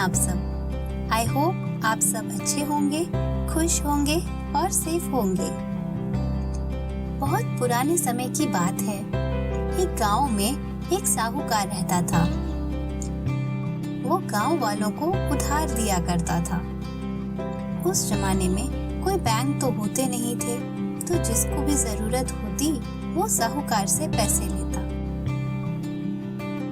आप सब? I hope आप सब अच्छे होंगे, खुश होंगे और सेफ होंगे। बहुत पुराने समय की बात है। एक गांव में एक साहूकार रहता था। वो गांव वालों को उधार दिया करता था। उस जमाने में कोई बैंक तो होते नहीं थे, तो जिसको भी जरूरत होती वो साहूकार से पैसे लेता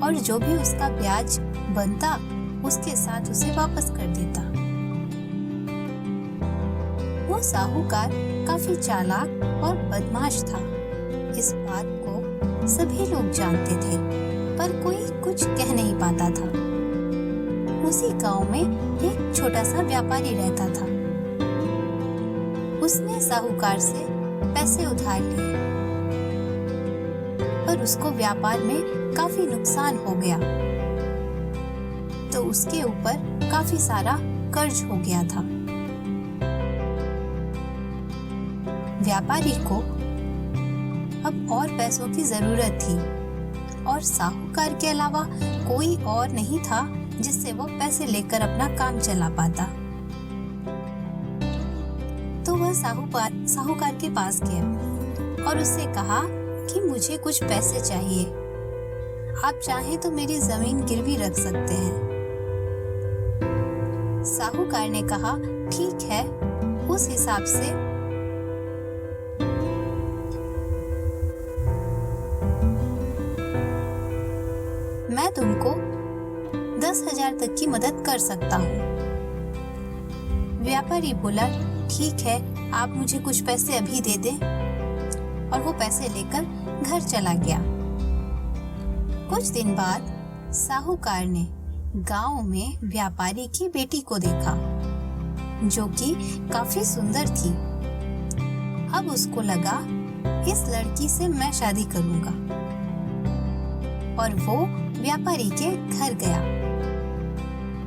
और जो भी उसका ब्याज बनता उसके साथ उसे वापस कर देता। वो साहूकार काफी चालाक और बदमाश था। इस बात को सभी लोग जानते थे, पर कोई कुछ कह नहीं पाता था। उसी गांव में एक छोटा सा व्यापारी रहता था। उसने साहूकार से पैसे उधार लिए, पर उसको व्यापार में काफी नुकसान हो गया, तो उसके ऊपर काफी सारा कर्ज हो गया था। व्यापारी को अब और पैसों की जरूरत थी और साहूकार के अलावा कोई और नहीं था जिससे वो पैसे लेकर अपना काम चला पाता। तो वह साहूकार के पास गया और उससे कहा कि मुझे कुछ पैसे चाहिए। आप चाहें तो मेरी जमीन गिरवी रख सकते हैं। साहूकार ने कहा, ठीक है, उस हिसाब से मैं तुमको 10,000 तक की मदद कर सकता हूँ। व्यापारी बोला, ठीक है, आप मुझे कुछ पैसे अभी दे दें, और वो पैसे लेकर घर चला गया। कुछ दिन बाद साहूकार ने गांव में व्यापारी की बेटी को देखा, जो कि काफी सुंदर थी। अब उसको लगा, इस लड़की से मैं शादी करूंगा, और वो व्यापारी के घर गया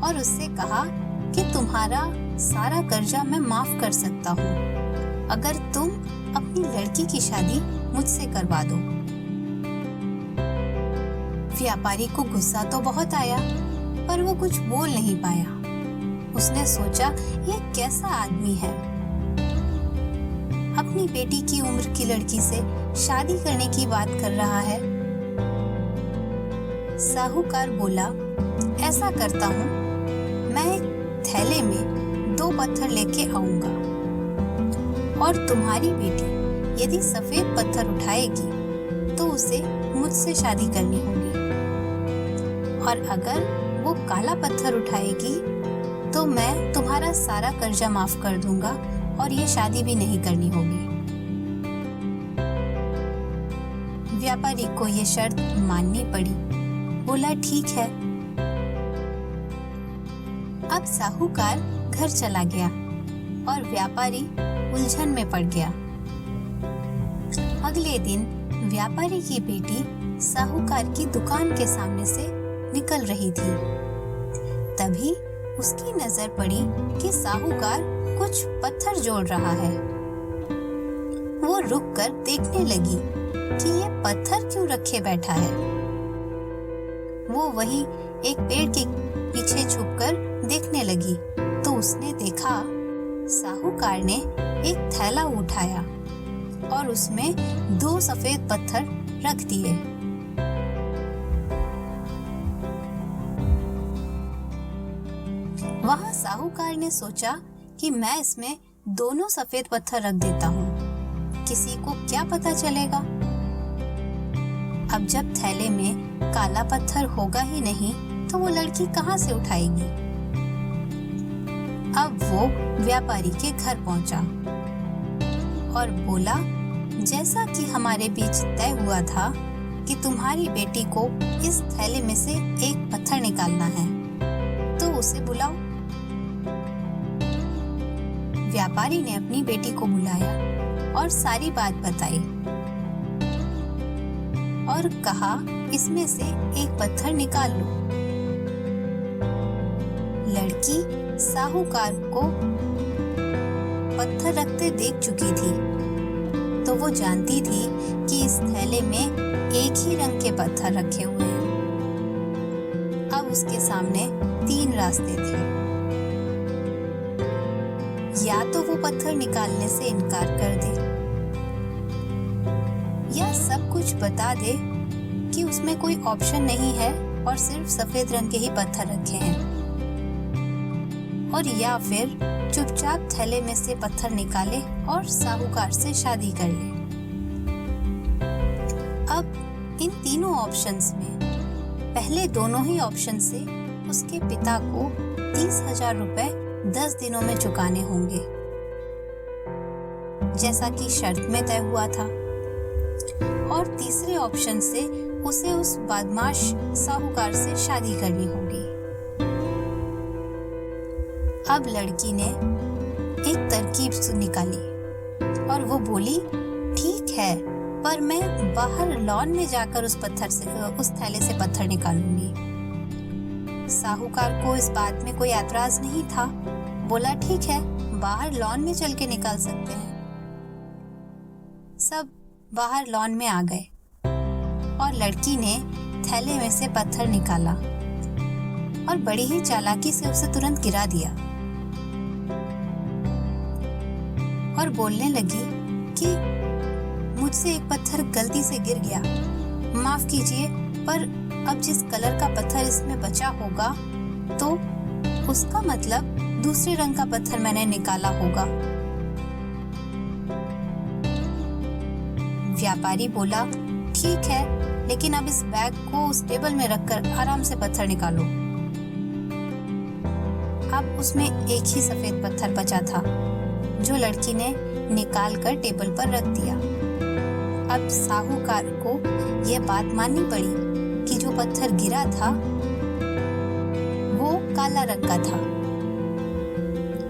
और उससे कहा कि तुम्हारा सारा कर्जा मैं माफ कर सकता हूँ अगर तुम अपनी लड़की की शादी मुझसे करवा दो। व्यापारी को गुस्सा तो बहुत आया, पर वो कुछ बोल नहीं पाया। उसने सोचा, ये कैसा आदमी है, अपनी बेटी की उम्र की लड़की से शादी करने की बात कर रहा है। साहूकार बोला, ऐसा करता हूँ, मैं एक थैले में 2 पत्थर लेके आऊंगा और तुम्हारी बेटी यदि सफेद पत्थर उठाएगी तो उसे मुझसे शादी करनी होगी, और अगर वो काला पत्थर उठाएगी तो मैं तुम्हारा सारा कर्जा माफ कर दूंगा और ये शादी भी नहीं करनी होगी। व्यापारी को ये शर्त माननी पड़ी। बोला, ठीक है। अब साहूकार घर चला गया और व्यापारी उलझन में पड़ गया। अगले दिन व्यापारी की बेटी साहूकार की दुकान के सामने से निकल रही थी। तभी उसकी नजर पड़ी कि साहूकार कुछ पत्थर जोड़ रहा है। वो रुककर देखने लगी कि ये पत्थर क्यों रखे बैठा है। वो वही एक पेड़ के पीछे छुपकर देखने लगी, तो उसने देखा साहूकार ने एक थैला उठाया और उसमें 2 सफेद पत्थर रख दिए। वहां साहूकार ने सोचा कि मैं इसमें दोनों सफेद पत्थर रख देता हूँ, किसी को क्या पता चलेगा। अब जब थैले में काला पत्थर होगा ही नहीं तो वो लड़की कहाँ से उठाएगी। अब वो व्यापारी के घर पहुंचा और बोला, जैसा कि हमारे बीच तय हुआ था कि तुम्हारी बेटी को इस थैले में से एक पत्थर निकालना है, तो उसे बुलाओ। व्यापारी ने अपनी बेटी को बुलाया और सारी बात बताई और कहा, इसमें से एक पत्थर निकाल लो। लड़की साहूकार को पत्थर रखते देख चुकी थी, तो वो जानती थी कि इस थैले में एक ही रंग के पत्थर रखे हुए हैं। अब उसके सामने 3 रास्ते थे। या तो वो पत्थर निकालने से इनकार कर दे, या सब कुछ बता दे कि उसमें कोई ऑप्शन नहीं है और सिर्फ सफेद रंग के ही पत्थर रखे हैं, और या फिर चुपचाप थैले में से पत्थर निकाले और साहूकार से शादी कर ले। अब इन तीनों ऑप्शंस में पहले दोनों ही ऑप्शन से उसके पिता को 30,000 रुपए 10 दिनों में चुकाने होंगे, जैसा कि शर्त में तय हुआ था। और तीसरे ऑप्शन से उसे उस बदमाश साहूकार से शादी करनी होगी। अब लड़की ने एक तरकीब निकाली और वो बोली, ठीक है, पर मैं बाहर लॉन में जाकर उस थैले से पत्थर निकालूंगी। साहूकार को इस बात में कोई ऐतराज नहीं था। बोला, ठीक है, बाहर लॉन में चल के निकाल सकते हैं। सब बाहर लॉन में आ गए और लड़की ने थैले में से पत्थर निकाला और बड़ी ही चालाकी से उसे तुरंत गिरा दिया और बोलने लगी कि मुझसे एक पत्थर गलती से गिर गया, माफ कीजिए, पर अब जिस कलर का पत्थर इसमें बचा होगा तो उसका मतलब दूसरे रंग का पत्थर मैंने निकाला होगा। व्यापारी बोला, ठीक है, लेकिन अब इस बैग को उस टेबल में रखकर आराम से पत्थर निकालो। अब उसमें एक ही सफेद पत्थर बचा था जो लड़की ने निकाल कर टेबल पर रख दिया। अब साहूकार को यह बात माननी पड़ी कि जो पत्थर गिरा था वो काला रंग का था,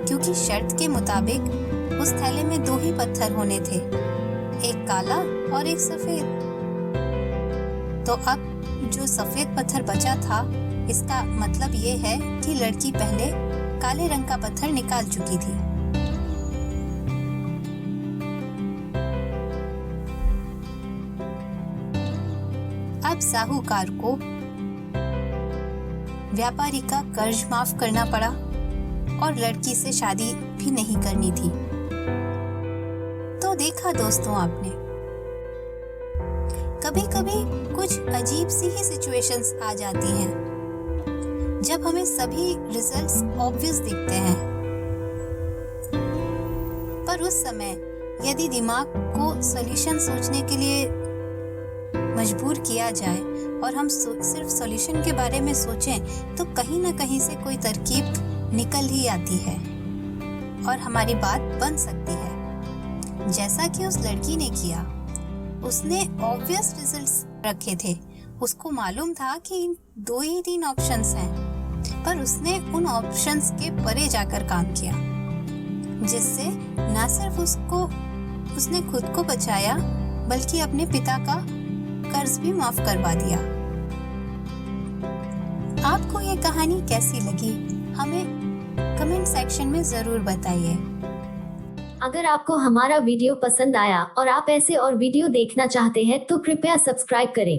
क्योंकि शर्त के मुताबिक उस थैले में 2 ही पत्थर होने थे, एक काला और एक सफेद। तो अब जो सफेद पत्थर बचा था, इसका मतलब ये है कि लड़की पहले काले रंग का पत्थर निकाल चुकी थी। अब साहूकार को व्यापारी का कर्ज माफ करना पड़ा और लड़की से शादी भी नहीं करनी थी। तो देखा दोस्तों आपने, कभी कभी कुछ अजीब सी ही सिचुएशंस आ जाती हैं जब हमें सभी रिजल्ट्स ऑब्वियस दिखते हैं, पर उस समय यदि दिमाग को सॉल्यूशन सोचने के लिए मजबूर किया जाए और हम सिर्फ सॉल्यूशन के बारे में सोचें तो कहीं ना कहीं से कोई तरकीब निकल ही आती है और हमारी बात बन सकती है, जैसा कि उस लड़की ने किया। उसने ऑब्वियस रिजल्ट्स रखे थे, उसको मालूम था कि 2 ही 3 ऑप्शंस हैं, पर उसने उन ऑप्शंस के परे जाकर काम किया, जिससे न सिर्फ उसने खुद को बचाया बल्कि अपने पिता का कर्ज भी माफ करवा दिया। आपको ये कहानी कैसी लगी, हमें कमेंट सेक्शन में जरूर बताइए। अगर आपको हमारा वीडियो पसंद आया और आप ऐसे और वीडियो देखना चाहते हैं तो कृपया सब्सक्राइब करें।